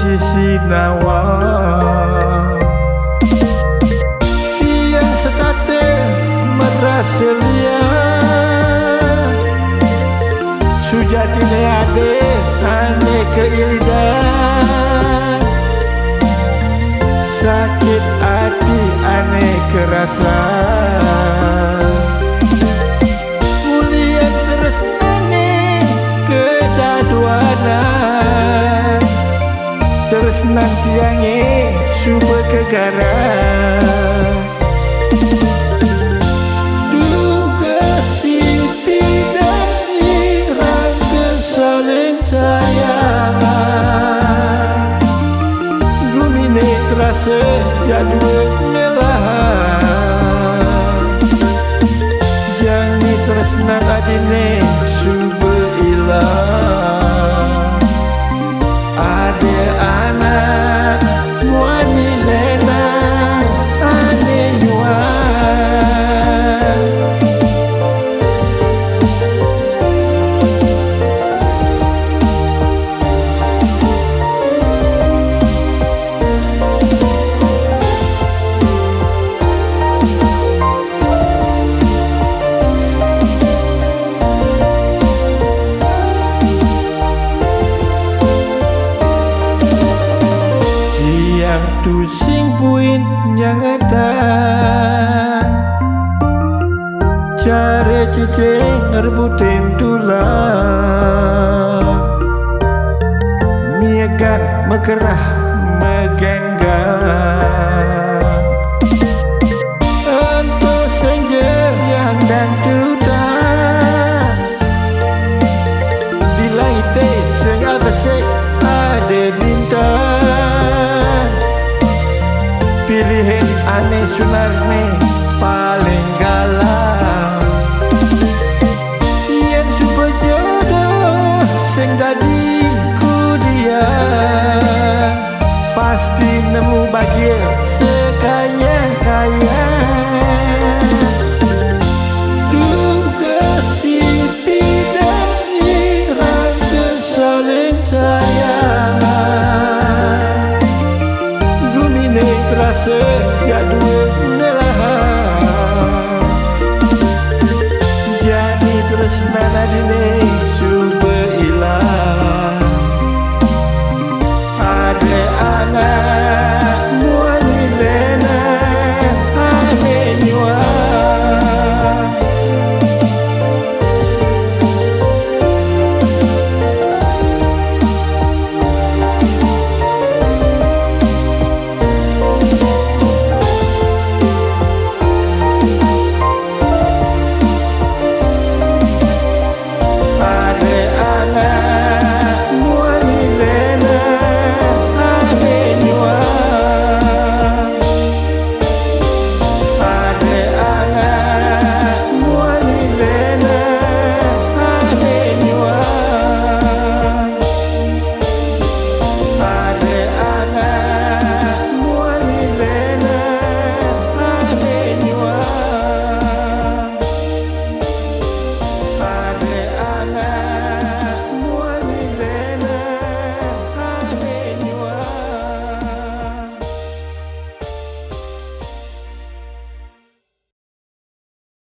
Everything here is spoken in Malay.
Sinawa tiang setate merasa liar sujati ne ade ane keilidan sakit hati ane kerasa mulia terus ane kedaduana terus nanti angin suba kegara duga siti dari rangka saling sayang gumine terasa jadul melah jangan terus nak adine suba ilah ada anak wani lena ane yuan tu sing puin yang ada cara cicing ngerbutin tulang miagan mekerah megenggang untuk senja yang dan tutan di langit sing abasik ada bintang pilihan aneh sunarne paling galang yang super jodoh sing dadi ku dia pasti nemu bahagia